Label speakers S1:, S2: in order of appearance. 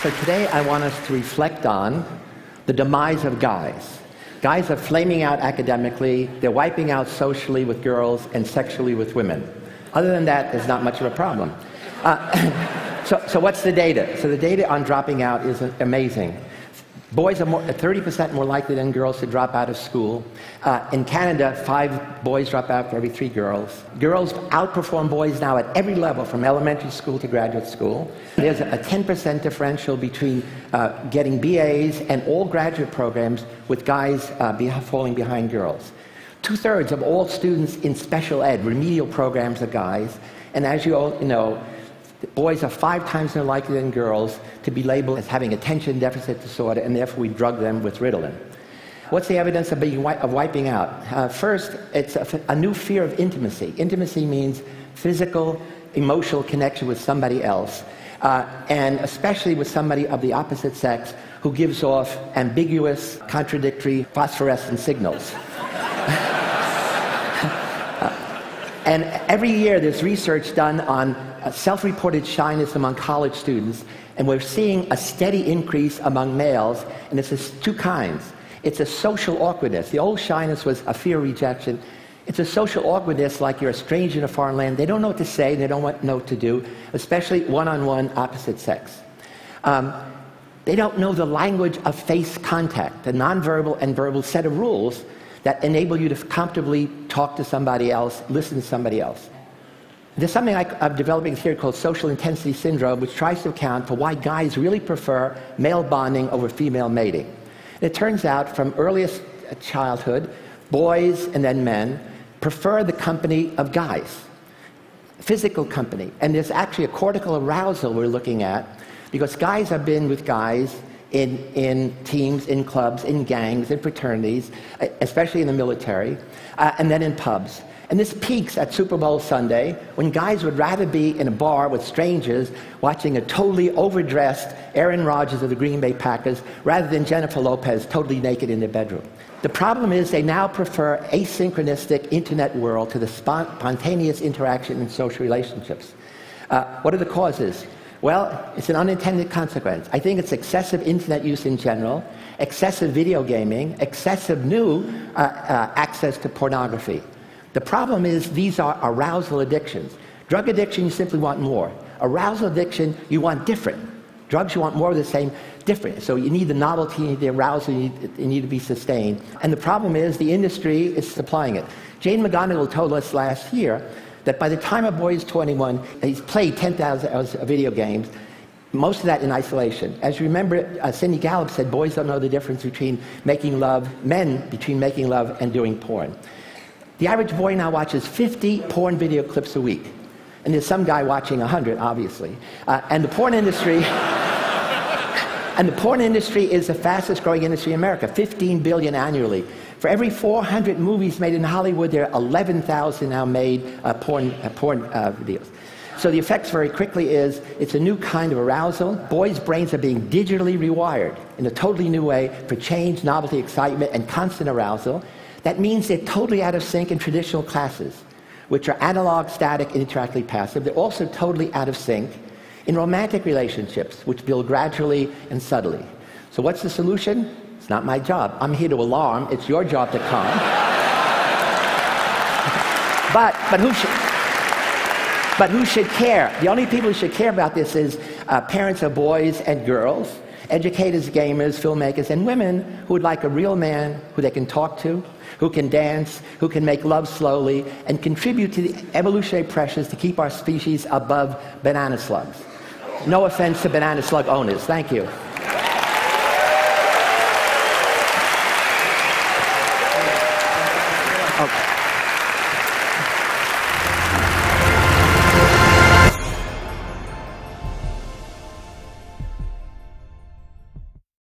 S1: So today I want us to reflect on the demise of guys. Guys are flaming out academically, they're wiping out socially with girls and sexually with women. Other than that, there's not much of a problem. So what's the data? So the data on dropping out is amazing. Boys are 30% more likely than girls to drop out of school. In Canada, 5 boys drop out for every 3 girls. Girls outperform boys now at every level, from elementary school to graduate school. There's a 10% differential between getting BAs and all graduate programs, with guys falling behind girls. 2/3 of all students in special ed, remedial programs, are guys. And as you all know, boys are 5 times more likely than girls to be labeled as having attention deficit disorder, and therefore we drug them with Ritalin. What's the evidence of wiping out? First, it's a new fear of intimacy. Intimacy means physical, emotional connection with somebody else, and especially with somebody of the opposite sex who gives off ambiguous, contradictory, phosphorescent signals. And every year there's research done on self-reported shyness among college students, and we're seeing a steady increase among males, and it's 2 kinds. It's a social awkwardness. The old shyness was a fear of rejection. It's a social awkwardness, like you're a stranger in a foreign land. They don't know what to say, they don't know what to do, especially one-on-one opposite sex. They don't know the language of face contact, the nonverbal and verbal set of rules that enable you to comfortably talk to somebody else, listen to somebody else. There's something I'm developing a theory called social intensity syndrome, which tries to account for why guys really prefer male bonding over female mating. And it turns out, from earliest childhood, boys and then men prefer the company of guys, physical company. And there's actually a cortical arousal we're looking at, because guys have been with guys in teams, in clubs, in gangs, in fraternities, especially in the military, and then in pubs. And this peaks at Super Bowl Sunday, when guys would rather be in a bar with strangers watching a totally overdressed Aaron Rodgers of the Green Bay Packers, rather than Jennifer Lopez totally naked in their bedroom. The problem is they now prefer asynchronistic internet world to the spontaneous interaction in social relationships. What are the causes? Well, it's an unintended consequence. I think it's excessive internet use in general, excessive video gaming, excessive new access to pornography. The problem is these are arousal addictions. Drug addiction, you simply want more. Arousal addiction, you want different. Drugs, you want more of the same, different. So you need the novelty, you need the arousal, you need to be sustained. And the problem is the industry is supplying it. Jane McGonigal told us last year that by the time a boy is 21, he's played 10,000 hours of video games, most of that in isolation. As you remember, Cindy Gallup said boys don't know the difference between making love, men between making love and doing porn. The average boy now watches 50 porn video clips a week. And there's some guy watching 100, obviously. And the porn industry is the fastest growing industry in America, 15 billion annually. For every 400 movies made in Hollywood, there are 11,000 now made porn videos. So the effects very quickly is, it's a new kind of arousal. Boys' brains are being digitally rewired in a totally new way for change, novelty, excitement, and constant arousal. That means they're totally out of sync in traditional classes, which are analog, static, and interactively passive. They're also totally out of sync in romantic relationships, which build gradually and subtly. So what's the solution? It's not my job. I'm here to alarm. It's your job to calm. But who should care? The only people who should care about this is parents of boys and girls, educators, gamers, filmmakers, and women who would like a real man who they can talk to, who can dance, who can make love slowly, and contribute to the evolutionary pressures to keep our species above banana slugs. No offense to banana slug owners. Thank you.